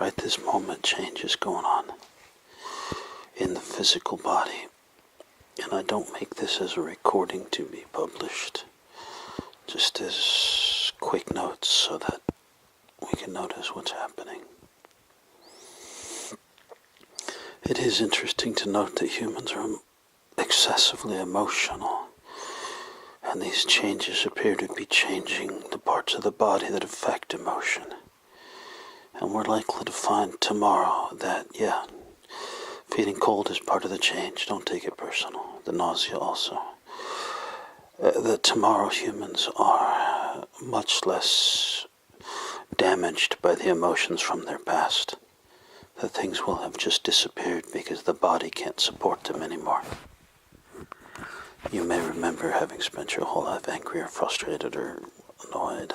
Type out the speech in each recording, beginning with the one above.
right this moment, change is going on in the physical body. And I don't make this as a recording to be published, just as quick notes so that we can notice what's happening. It is interesting to note that humans are excessively emotional, and these changes appear to be changing the parts of the body that affect emotion. And we're likely to find tomorrow that, feeling cold is part of the change. Don't take it personal. The nausea also. That tomorrow humans are much less damaged by the emotions from their past. That things will have just disappeared because the body can't support them anymore. You may remember having spent your whole life angry or frustrated or annoyed,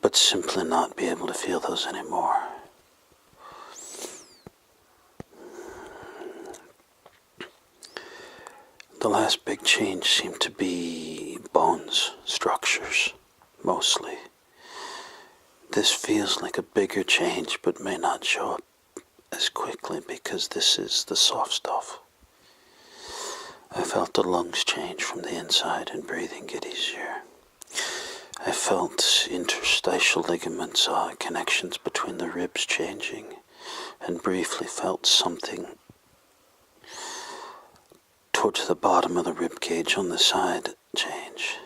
but simply not be able to feel those anymore. The last big change seemed to be bones, structures, mostly. This feels like a bigger change, but may not show up as quickly because this is the soft stuff. I felt the lungs change from the inside and breathing get easier. I felt interstitial ligaments, connections between the ribs changing, and briefly felt something towards the bottom of the rib cage on the side change.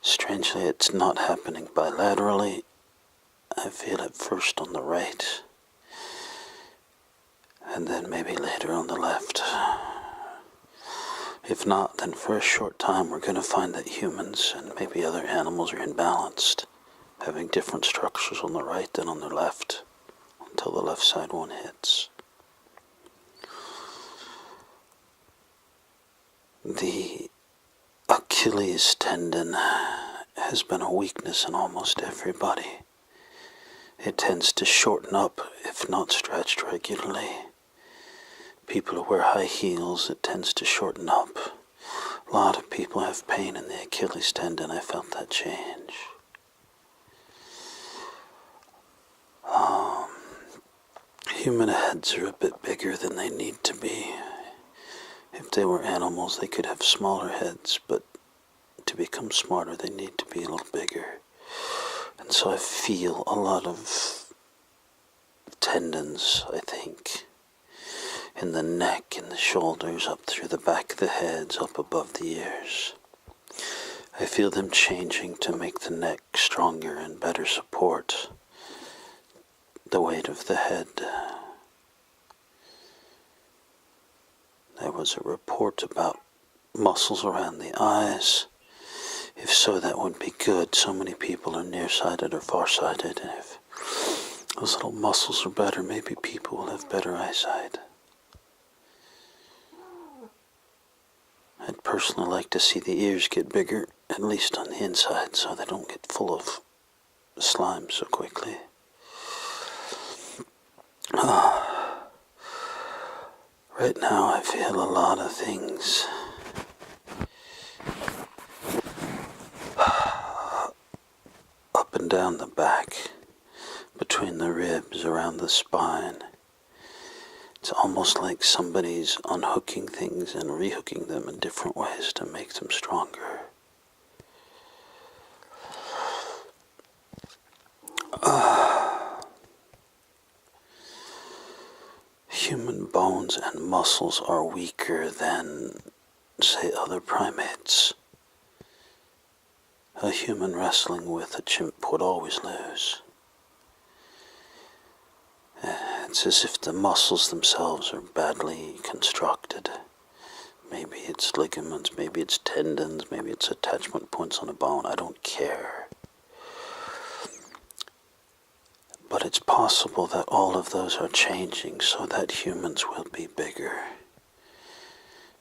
Strangely, it's not happening bilaterally. I feel it first on the right, and then maybe later on the left. If not, then for a short time we're going to find that humans and maybe other animals are imbalanced, having different structures on the right than on the left, until the left side one hits. The Achilles tendon has been a weakness in almost everybody. It tends to shorten up if not stretched regularly. People who wear high heels, it tends to shorten up. A lot of people have pain in the Achilles tendon. I felt that change. Human heads are a bit bigger than they need to be. If they were animals, they could have smaller heads, but to become smarter, they need to be a little bigger. And so I feel a lot of tendons, I think, in the neck, in the shoulders, up through the back of the heads, up above the ears. I feel them changing to make the neck stronger and better support the weight of the head. There was a report about muscles around the eyes. If so, that would be good. So many people are nearsighted or farsighted, and if those little muscles are better, maybe people will have better eyesight. I'd personally like to see the ears get bigger, at least on the inside, so they don't get full of slime so quickly. Right now I feel a lot of things. Up and down the back, between the ribs, around the spine. It's almost like somebody's unhooking things and rehooking them in different ways to make them stronger. Human bones and muscles are weaker than, say, other primates. A human wrestling with a chimp would always lose. It's as if the muscles themselves are badly constructed. Maybe it's ligaments, maybe it's tendons, maybe it's attachment points on a bone. I don't care. But it's possible that all of those are changing so that humans will be bigger.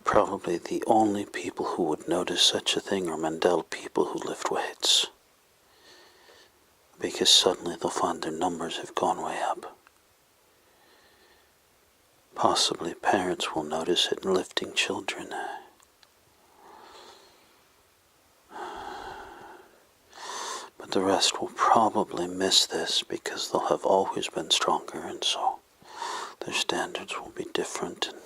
Probably the only people who would notice such a thing are Mandela people who lift weights. Because suddenly they'll find their numbers have gone way up. Possibly parents will notice it in lifting children. But the rest will probably miss this because they'll have always been stronger, and so their standards will be different. And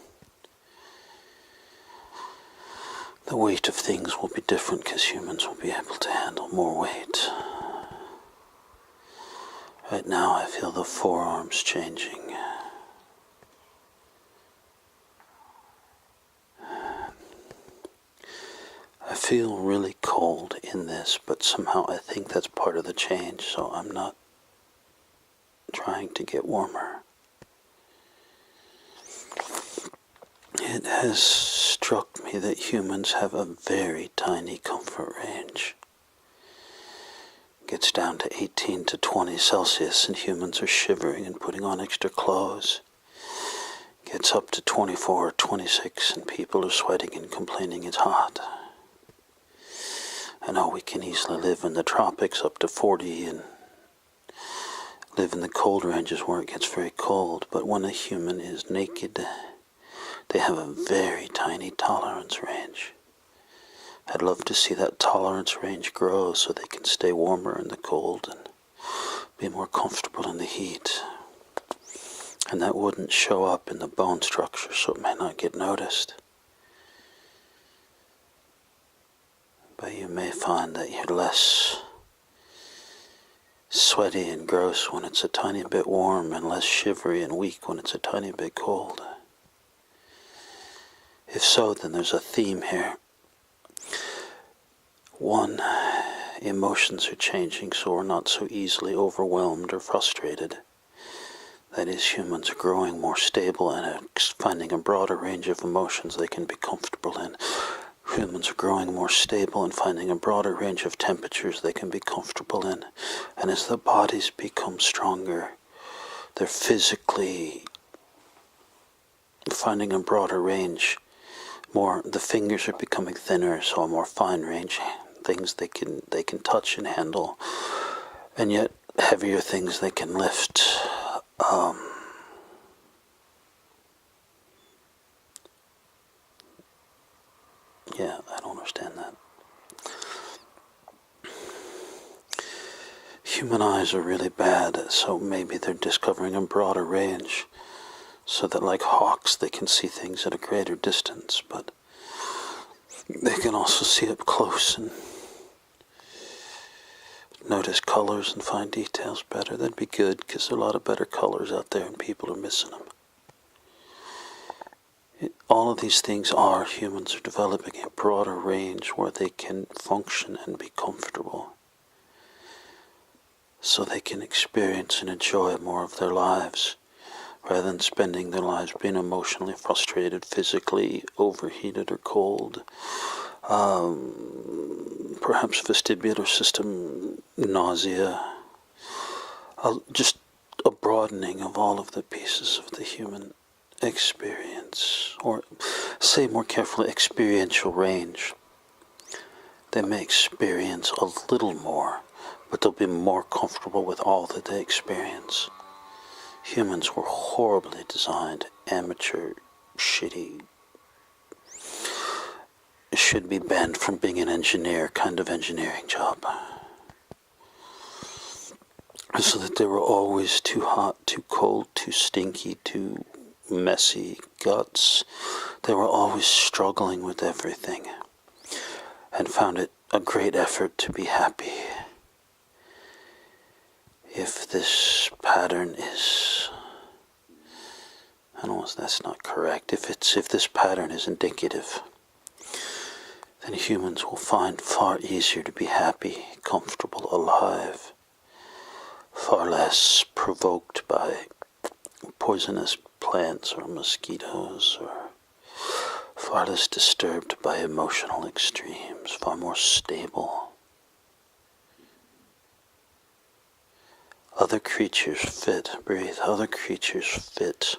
the weight of things will be different because humans will be able to handle more weight. Right now I feel the forearms changing. I feel really cold in this, but somehow I think that's part of the change, so I'm not trying to get warmer. It has struck me that humans have a very tiny comfort range. It gets down to 18 to 20 Celsius and humans are shivering and putting on extra clothes. It gets up to 24 or 26 and people are sweating and complaining it's hot. I know we can easily live in the tropics up to 40 and live in the cold ranges where it gets very cold, but when a human is naked, they have a very tiny tolerance range. I'd love to see that tolerance range grow so they can stay warmer in the cold and be more comfortable in the heat. And that wouldn't show up in the bone structure, so it may not get noticed. But you may find that you're less sweaty and gross when it's a tiny bit warm and less shivery and weak when it's a tiny bit cold. If so, then there's a theme here. One, emotions are changing so we're not so easily overwhelmed or frustrated. That is, humans are growing more stable and finding a broader range of emotions they can be comfortable in. Humans are growing more stable and finding a broader range of temperatures they can be comfortable in. And as the bodies become stronger, they're physically finding a broader range. The fingers are becoming thinner, so a more fine range things they can touch and handle, and yet heavier things they can lift. Yeah, I don't understand that. Human eyes are really bad, so maybe they're discovering a broader range, so that like hawks they can see things at a greater distance, but they can also see up close and notice colors and find details better. That'd be good, because there are a lot of better colors out there and people are missing them. All of these things humans are developing a broader range where they can function and be comfortable, so they can experience and enjoy more of their lives, rather than spending their lives being emotionally frustrated, physically overheated or cold, perhaps vestibular system nausea, just a broadening of all of the pieces of the human experience, or say more carefully, experiential range. They may experience a little more, but they'll be more comfortable with all that they experience. Humans were horribly designed, amateur, shitty, should be banned from being an engineer kind of engineering job. So that they were always too hot, too cold, too stinky, too messy guts. They were always struggling with everything and found it a great effort to be happy. If this pattern is, that's not correct. If this pattern is indicative, then humans will find far easier to be happy, comfortable, alive, far less provoked by poisonous plants or mosquitoes, or far less disturbed by emotional extremes, far more stable. Other creatures fit, breathe, other creatures fit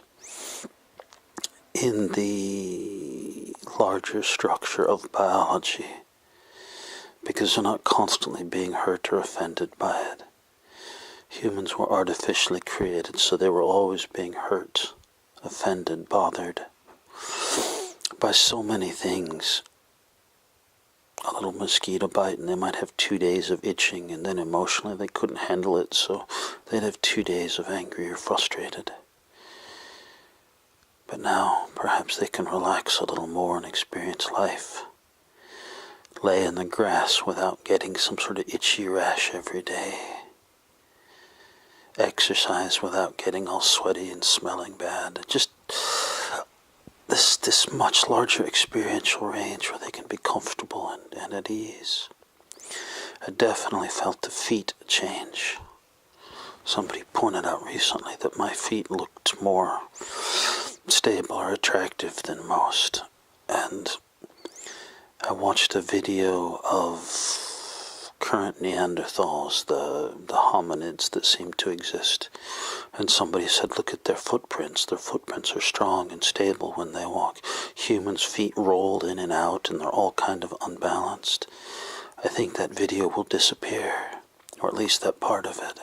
in the larger structure of biology because they're not constantly being hurt or offended by it. Humans were artificially created, so they were always being hurt, offended, bothered by so many things a little mosquito bite, and they might have 2 days of itching, and then emotionally they couldn't handle it, so they'd have 2 days of angry or frustrated. But now, perhaps they can relax a little more and experience life. Lay in the grass without getting some sort of itchy rash every day. Exercise without getting all sweaty and smelling bad. Just this much larger experiential range where they can be comfortable and at ease. I definitely felt the feet change. Somebody pointed out recently that my feet looked more stable or attractive than most. And I watched a video of current Neanderthals, the hominids that seem to exist. And somebody said, look at their footprints. Their footprints are strong and stable when they walk. Humans' feet roll in and out, and they're all kind of unbalanced. I think that video will disappear, or at least that part of it.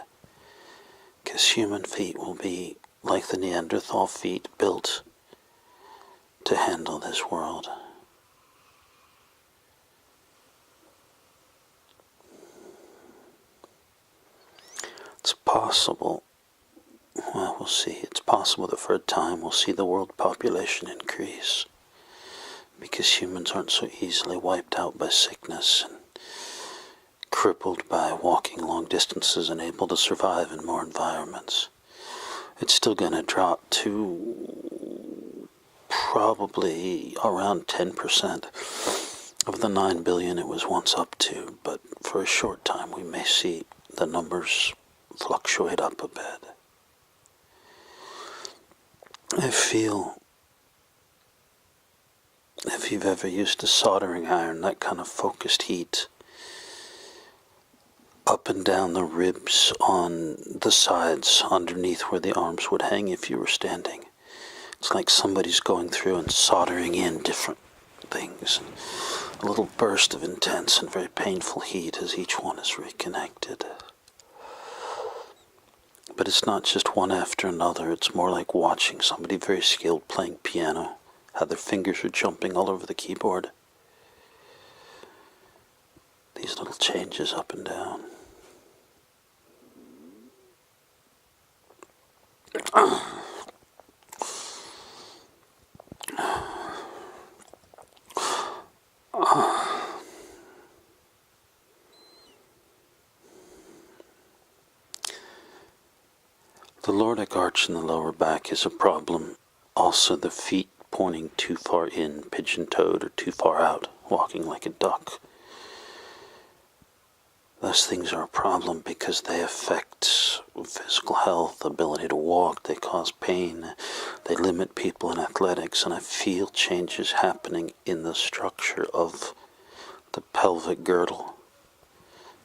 Because human feet will be like the Neanderthal feet, built to handle this world. It's possible, well, we'll see. It's possible that for a time we'll see the world population increase, because humans aren't so easily wiped out by sickness and crippled by walking long distances and able to survive in more environments. It's still going to drop to probably around 10% of the 9 billion it was once up to, but for a short time we may see the numbers fluctuate up a bit. I feel, if you've ever used a soldering iron, that kind of focused heat up and down the ribs on the sides underneath where the arms would hang if you were standing. It's like somebody's going through and soldering in different things. A little burst of intense and very painful heat as each one is reconnected. But it's not just one after another. It's more like watching somebody very skilled playing piano, how their fingers are jumping all over the keyboard. These little changes up and down. The lordic arch in the lower back is a problem. Also the feet pointing too far in, pigeon-toed, or too far out, walking like a duck. Those things are a problem because they affect physical health, ability to walk, they cause pain, they limit people in athletics, and I feel changes happening in the structure of the pelvic girdle,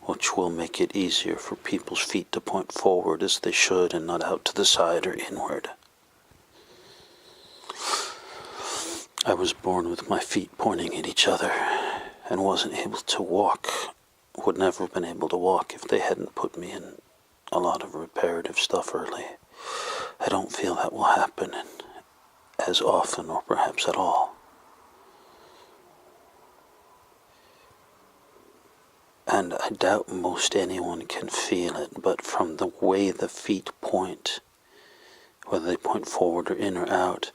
which will make it easier for people's feet to point forward as they should and not out to the side or inward. I was born with my feet pointing at each other and wasn't able to walk, would never have been able to walk if they hadn't put me in a lot of reparative stuff early. I don't feel that will happen as often or perhaps at all. And I doubt most anyone can feel it, but from the way the feet point, whether they point forward or in or out,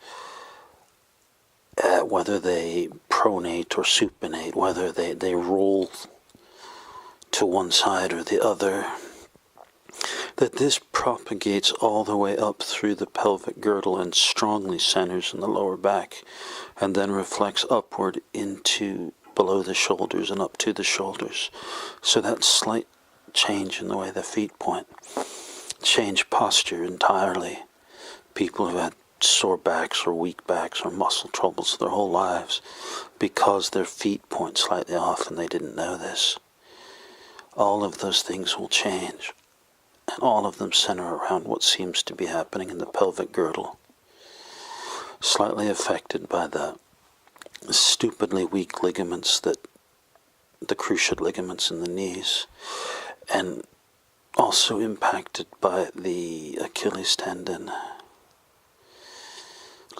whether they pronate or supinate, whether they roll to one side or the other, that this propagates all the way up through the pelvic girdle and strongly centers in the lower back, and then reflects upward into below the shoulders and up to the shoulders. So that slight change in the way the feet point change posture entirely. People who had sore backs or weak backs or muscle troubles their whole lives because their feet point slightly off and they didn't know this. All of those things will change, and all of them center around what seems to be happening in the pelvic girdle, slightly affected by the stupidly weak ligaments, that the cruciate ligaments in the knees, and also impacted by the Achilles tendon.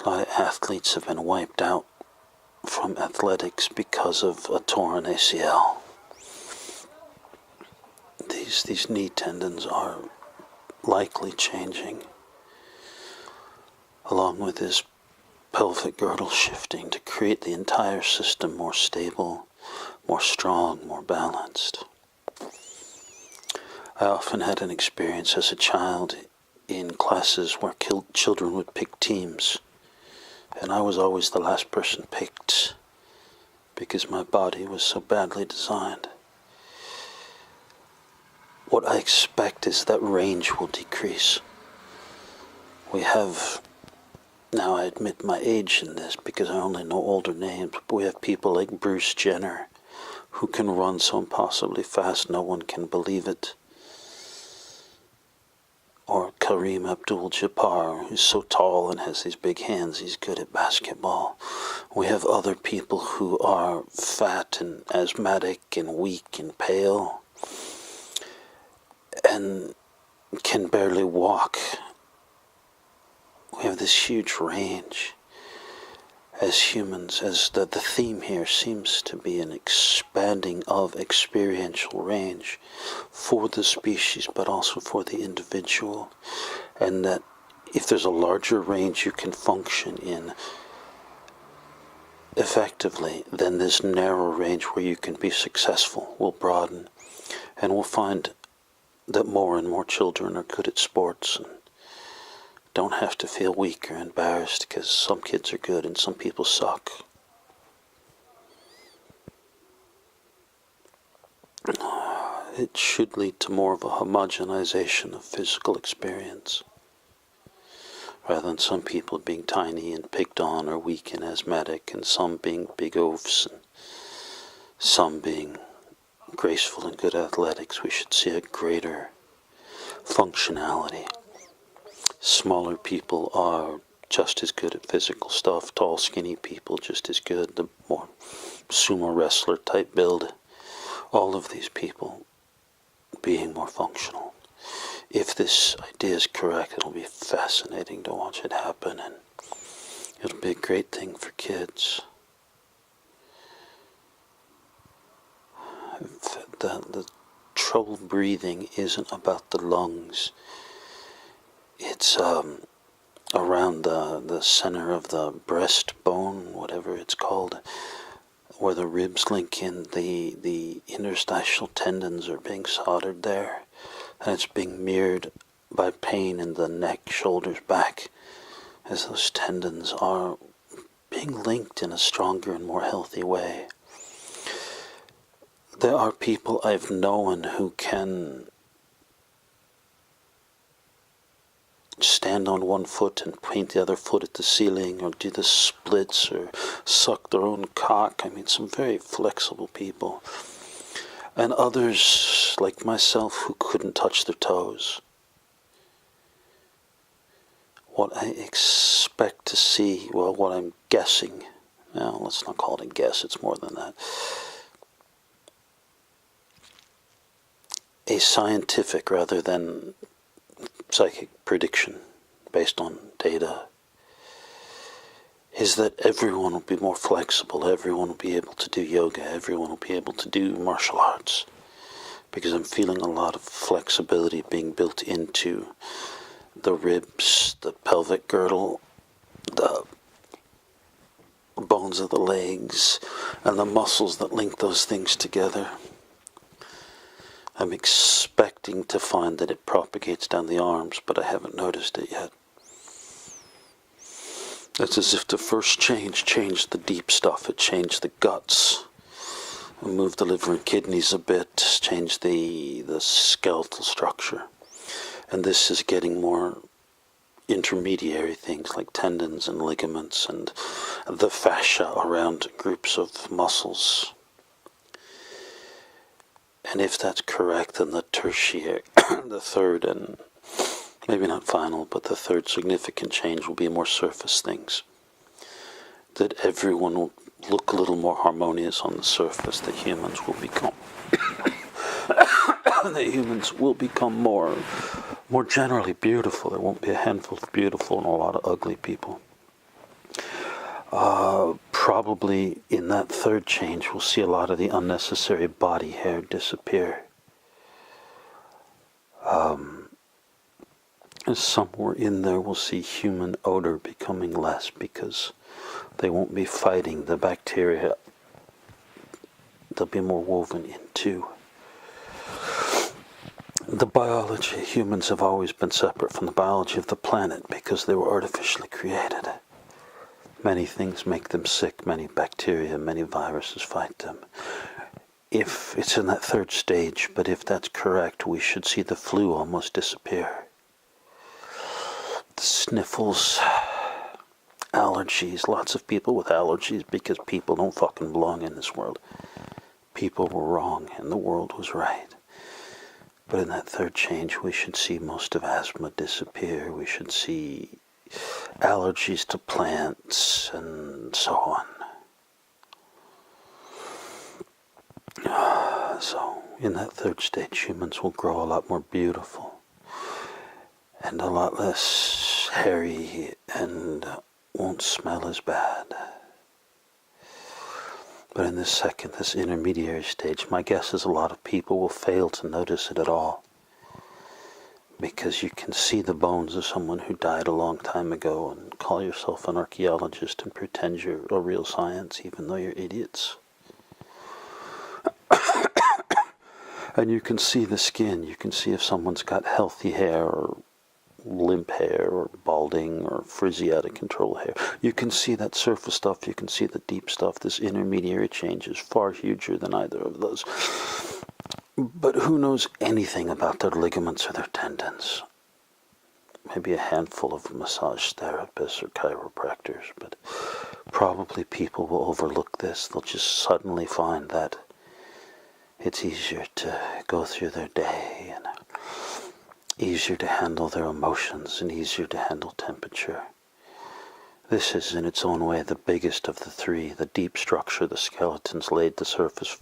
A lot of athletes have been wiped out from athletics because of a torn ACL. These knee tendons are likely changing, along with his pelvic girdle shifting to create the entire system more stable, more strong, more balanced. I often had an experience as a child in classes where children would pick teams, and I was always the last person picked because my body was so badly designed. What I expect is that range will decrease. We have, now I admit my age in this because I only know older names, but we have people like Bruce Jenner who can run so impossibly fast no one can believe it. Or Kareem Abdul-Jabbar, who's so tall and has these big hands, he's good at basketball. We have other people who are fat and asthmatic and weak and pale and can barely walk. We have this huge range as humans, as the theme here seems to be an expanding of experiential range for the species, but also for the individual. And that if there's a larger range you can function in effectively, then this narrow range where you can be successful will broaden. And we'll find that more and more children are good at sports and don't have to feel weak or embarrassed because some kids are good and some people suck. It should lead to more of a homogenization of physical experience, rather than some people being tiny and picked on or weak and asthmatic, and some being big oafs and some being graceful and good athletics. We should see a greater functionality. Smaller people are just as good at physical stuff. Tall, skinny people just as good. The more sumo wrestler type build. All of these people being more functional. If this idea is correct, it'll be fascinating to watch it happen, and it'll be a great thing for kids. The trouble breathing isn't about the lungs. It's around the center of the breastbone, whatever it's called, where the ribs link in. The interstitial tendons are being soldered there, and it's being mirrored by pain in the neck, shoulders, back, as those tendons are being linked in a stronger and more healthy way. There are people I've known who can stand on one foot and point the other foot at the ceiling, or do the splits, or suck their own cock. I mean, some very flexible people. And others, like myself, who couldn't touch their toes. What I expect to see, well, what I'm guessing, well, let's not call it a guess, it's more than that. A scientific rather than psychic prediction based on data is that everyone will be more flexible, everyone will be able to do yoga, everyone will be able to do martial arts, because I'm feeling a lot of flexibility being built into the ribs, the pelvic girdle, the bones of the legs, and the muscles that link those things together. I'm expecting to find that it propagates down the arms, but I haven't noticed it yet. It's as if the first change changed the deep stuff. It changed the guts, and moved the liver and kidneys a bit, changed the skeletal structure. And this is getting more intermediary things like tendons and ligaments and the fascia around groups of muscles. And if that's correct, then the tertiary, the third and maybe not final, but the third significant change will be more surface things. That everyone will look a little more harmonious on the surface, that humans will become more generally beautiful. There won't be a handful of beautiful and a lot of ugly people. probably in that third change we'll see a lot of the unnecessary body hair disappear. And somewhere in there we'll see human odor becoming less because they won't be fighting the bacteria. They'll be more woven into the biology. Humans have always been separate from the biology of the planet because they were artificially created. Many things make them sick, many bacteria, many viruses fight them. If it's in that third stage, but if that's correct, we should see the flu almost disappear. The sniffles, allergies, lots of people with allergies because people don't fucking belong in this world. People were wrong and the world was right. But in that third change, we should see most of asthma disappear. We should see allergies to plants and so on. So, in that third stage, humans will grow a lot more beautiful and a lot less hairy and won't smell as bad. But in this second, this intermediary stage, my guess is a lot of people will fail to notice it at all. Because you can see the bones of someone who died a long time ago and call yourself an archaeologist and pretend you're a real science even though you're idiots. And you can see the skin. You can see if someone's got healthy hair or limp hair or balding or frizzy out of control hair. You can see that surface stuff. You can see the deep stuff. This intermediary change is far huger than either of those. But who knows anything about their ligaments or their tendons? Maybe a handful of massage therapists or chiropractors, but probably people will overlook this. They'll just suddenly find that it's easier to go through their day and easier to handle their emotions and easier to handle temperature. This is in its own way the biggest of the three. The deep structure, the skeletons laid the surface,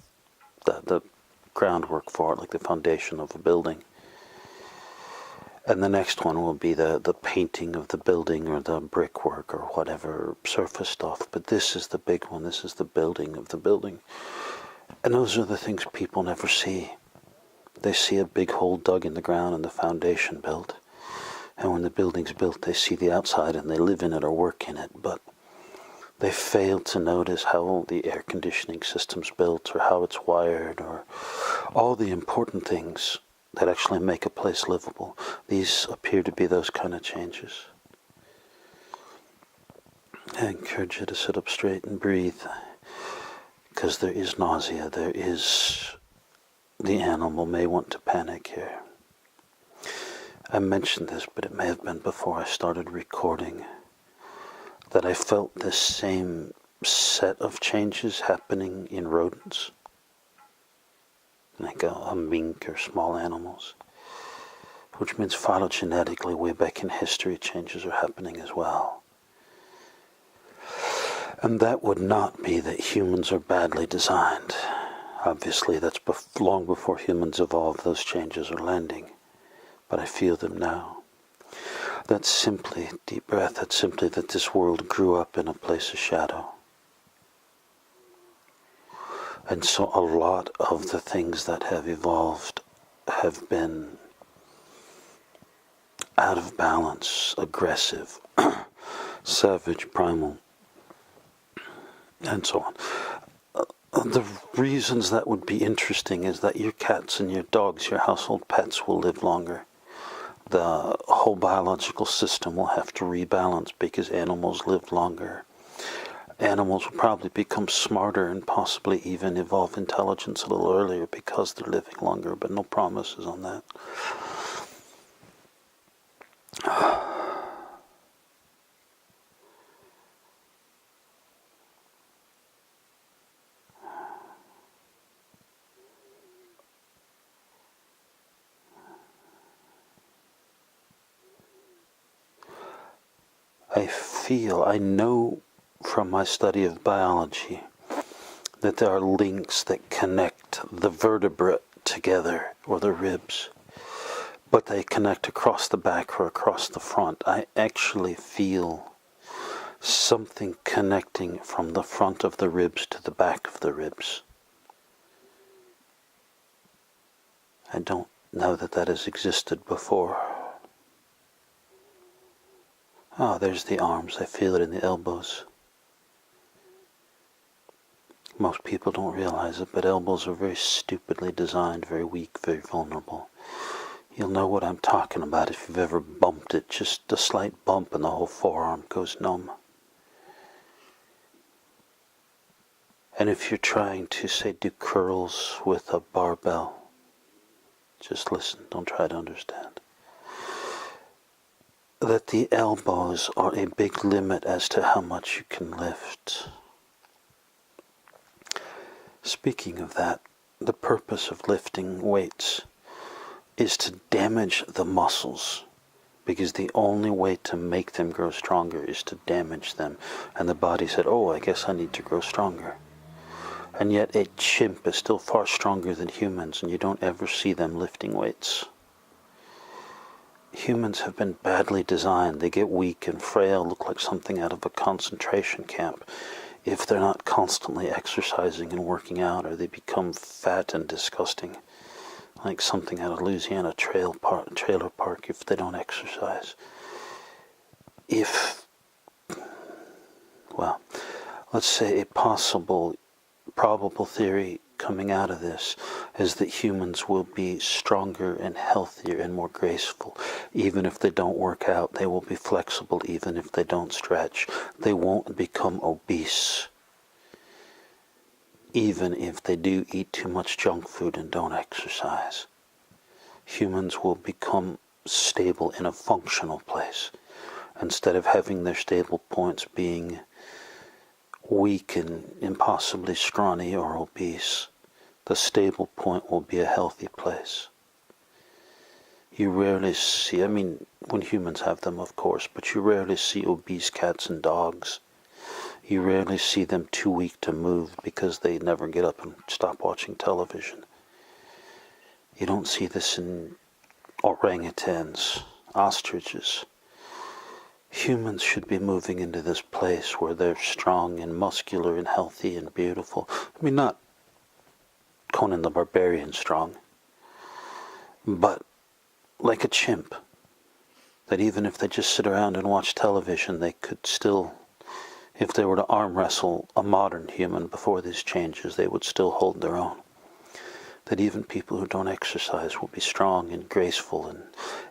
the groundwork for it, like the foundation of a building. And the next one will be the painting of the building or the brickwork or whatever surface stuff. But this is the big one. This is the building of the building. And those are the things people never see. They see a big hole dug in the ground and the foundation built. And when the building's built, they see the outside and they live in it or work in it. But they fail to notice how the air conditioning system's built or how it's wired or all the important things that actually make a place livable. These appear to be those kind of changes. I encourage you to sit up straight and breathe, because there is nausea, the animal may want to panic here. I mentioned this, but it may have been before I started recording, that I felt this same set of changes happening in rodents, like a mink or small animals, which means phylogenetically way back in history changes are happening as well. And that would not be that humans are badly designed. Obviously, that's long before humans evolved, those changes are landing. But I feel them now. That's simply, deep breath, that's simply that this world grew up in a place of shadow. And so a lot of the things that have evolved have been out of balance, aggressive, savage, primal, and so on. The reasons that would be interesting is that your cats and your dogs, your household pets, will live longer. The whole biological system will have to rebalance because animals live longer. Animals will probably become smarter and possibly even evolve intelligence a little earlier because they're living longer, but no promises on that. I know from my study of biology that there are links that connect the vertebrate together, or the ribs, but they connect across the back or across the front. I actually feel something connecting from the front of the ribs to the back of the ribs. I don't know that that has existed before. Oh, there's the arms. I feel it in the elbows. Most people don't realize it, but elbows are very stupidly designed, very weak, very vulnerable. You'll know what I'm talking about if you've ever bumped it. Just a slight bump and the whole forearm goes numb. And if you're trying to, say, do curls with a barbell, just listen, don't try to understand. That the elbows are a big limit as to how much you can lift. Speaking of that, the purpose of lifting weights is to damage the muscles, because the only way to make them grow stronger is to damage them. And the body said, oh, I guess I need to grow stronger. And yet a chimp is still far stronger than humans, and you don't ever see them lifting weights. Humans have been badly designed. They get weak and frail, look like something out of a concentration camp if they're not constantly exercising and working out, or they become fat and disgusting, like something out of Louisiana trailer park if they don't exercise. Let's say a probable theory coming out of this is that humans will be stronger and healthier and more graceful. Even if they don't work out, they will be flexible. Even if they don't stretch, they won't become obese. Even if they do eat too much junk food and don't exercise, humans will become stable in a functional place. Instead of having their stable points being weak and impossibly scrawny or obese, the stable point will be a healthy place. You rarely see, when humans have them, of course, but you rarely see obese cats and dogs. You rarely see them too weak to move because they never get up and stop watching television. You don't see this in orangutans, ostriches. Humans should be moving into this place where they're strong and muscular and healthy and beautiful. Not Conan the Barbarian strong, but like a chimp, that even if they just sit around and watch television, they could still, if they were to arm wrestle a modern human before these changes, they would still hold their own. That even people who don't exercise will be strong and graceful and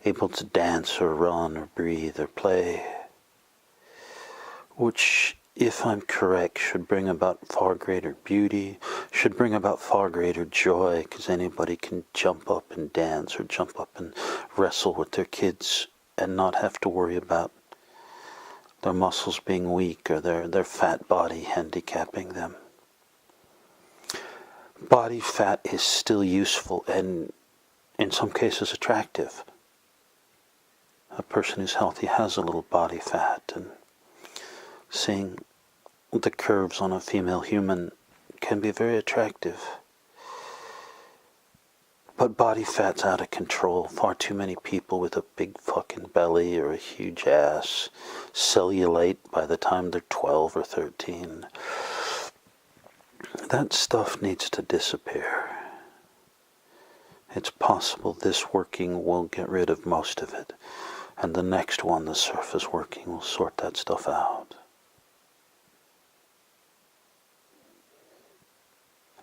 able to dance or run or breathe or play, which, if I'm correct, should bring about far greater beauty, should bring about far greater joy, because anybody can jump up and dance or jump up and wrestle with their kids and not have to worry about their muscles being weak or their fat body handicapping them. Body fat is still useful and in some cases attractive. A person who's healthy has a little body fat, and seeing the curves on a female human can be very attractive. But body fat's out of control. Far too many people with a big fucking belly or a huge ass cellulite by the time they're 12 or 13. That stuff needs to disappear. It's possible this working will get rid of most of it, and the next one, the surface working, will sort that stuff out.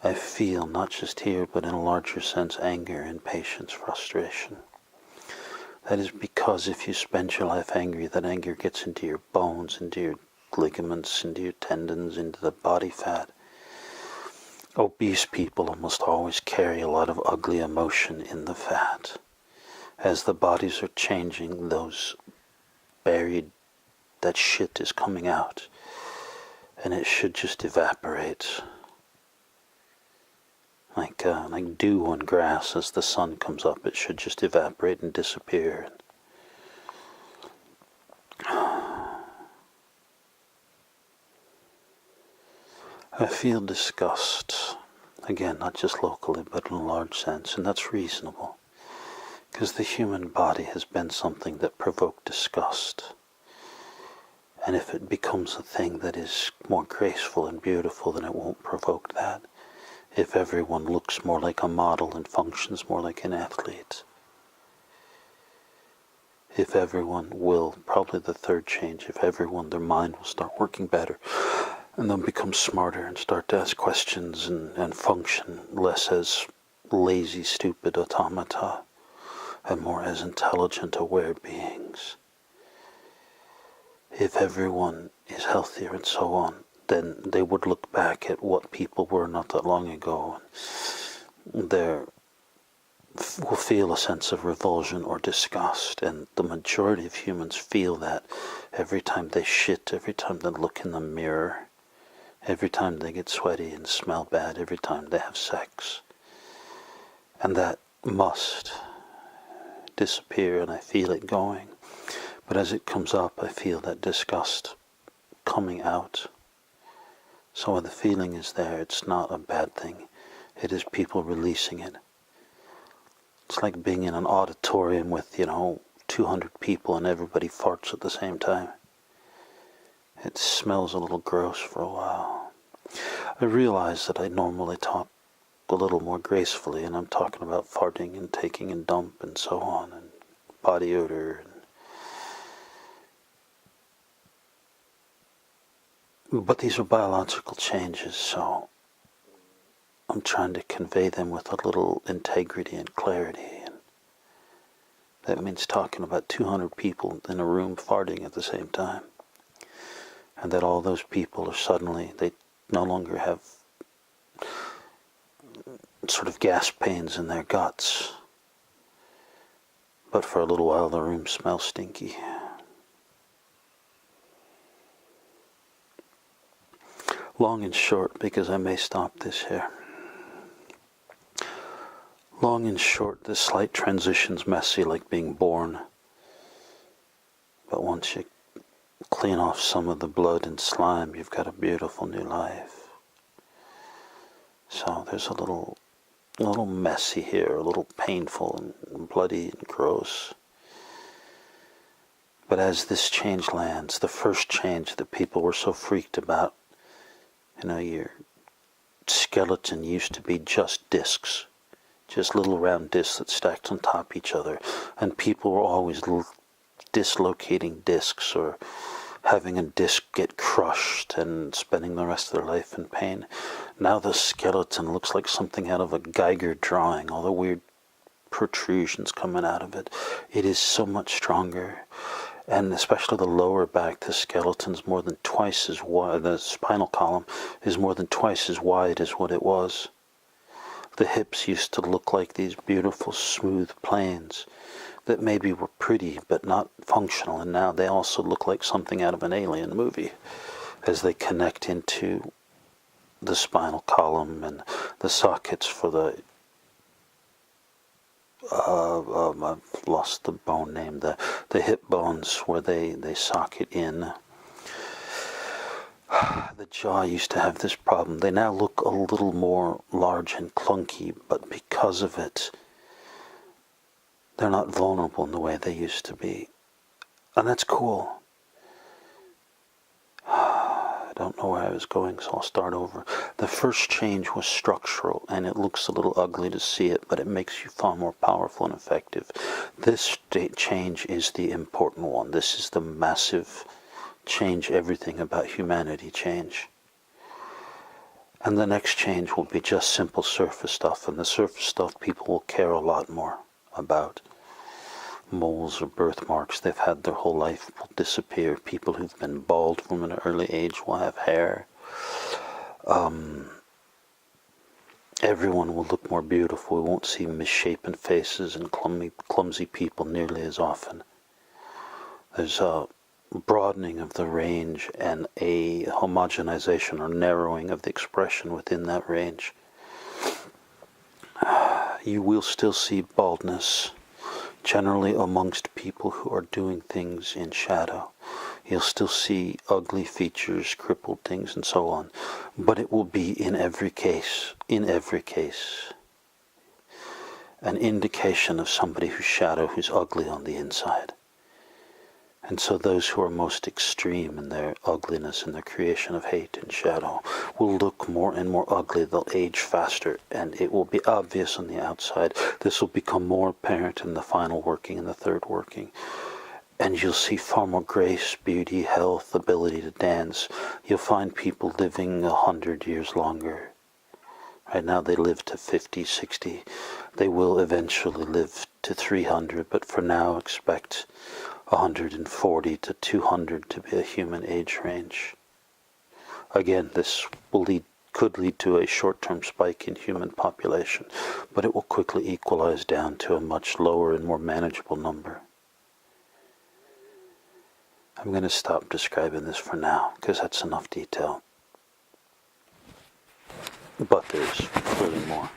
I feel, not just here, but in a larger sense, anger, impatience, frustration. That is because if you spend your life angry, that anger gets into your bones, into your ligaments, into your tendons, into the body fat. Obese people almost always carry a lot of ugly emotion in the fat. As the bodies are changing, that shit is coming out, and it should just evaporate. Like dew on grass as the sun comes up, it should just evaporate and disappear. I feel disgust, again, not just locally, but in a large sense, and that's reasonable, because the human body has been something that provoked disgust. And if it becomes a thing that is more graceful and beautiful, then it won't provoke that. If everyone looks more like a model and functions more like an athlete. If everyone will, probably the third change, if everyone, their mind will start working better, and they'll become smarter and start to ask questions and function less as lazy, stupid automata, and more as intelligent, aware beings. If everyone is healthier and so on, then they would look back at what people were not that long ago, and they will feel a sense of revulsion or disgust, and the majority of humans feel that every time they shit, every time they look in the mirror, every time they get sweaty and smell bad, every time they have sex. And that must disappear, and I feel it going. But as it comes up, I feel that disgust coming out. So when the feeling is there, it's not a bad thing. It is people releasing it. It's like being in an auditorium with, 200 people and everybody farts at the same time. It smells a little gross for a while. I realize that I normally talk a little more gracefully, and I'm talking about farting and taking a dump and so on, and body odor. But these are biological changes, so I'm trying to convey them with a little integrity and clarity. And that means talking about 200 people in a room farting at the same time. And that all those people are suddenly, they no longer have sort of gas pains in their guts. But for a little while the room smells stinky. Long and short, because I may stop this here. Long and short, this slight transition's messy like being born. But once you clean off some of the blood and slime, you've got a beautiful new life. So there's a little messy here, a little painful and bloody and gross. But as this change lands, the first change that people were so freaked about, your skeleton used to be just discs, just little round discs that stacked on top of each other, and people were always dislocating discs or having a disc get crushed and spending the rest of their life in pain. Now the skeleton looks like something out of a Geiger drawing, all the weird protrusions coming out of it. It is so much stronger. And especially the lower back, the skeleton's more than twice as wide, the spinal column is more than twice as wide as what it was. The hips used to look like these beautiful smooth planes that maybe were pretty but not functional, and now they also look like something out of an alien movie as they connect into the spinal column and the sockets for the I've lost the bone name, the hip bones where they socket in. The jaw used to have this problem. They now look a little more large and clunky, but because of it, they're not vulnerable in the way they used to be. And that's cool. I don't know where I was going, so I'll start over. The first change was structural, and it looks a little ugly to see it, but it makes you far more powerful and effective. This change is the important one. This is the massive change, everything about humanity change. And the next change will be just simple surface stuff, and the surface stuff people will care a lot more about. Moles or birthmarks they've had their whole life will disappear. People who've been bald from an early age will have hair. Everyone will look more beautiful. We won't see misshapen faces and clumsy people nearly as often. There's a broadening of the range and a homogenization or narrowing of the expression within that range. You will still see baldness, generally amongst people who are doing things in shadow. You'll still see ugly features, crippled things, and so on. But it will be in every case, an indication of somebody who's shadow, who's ugly on the inside. And so those who are most extreme in their ugliness and their creation of hate and shadow will look more and more ugly. They'll age faster, and it will be obvious on the outside. This will become more apparent in the final working and the third working. And you'll see far more grace, beauty, health, ability to dance. You'll find people living 100 years longer. Right now they live to 50, 60. They will eventually live to 300, but for now expect 140 to 200 to be a human age range. Again, this could lead to a short-term spike in human population, but it will quickly equalize down to a much lower and more manageable number. I'm going to stop describing this for now, because that's enough detail. But there's clearly more.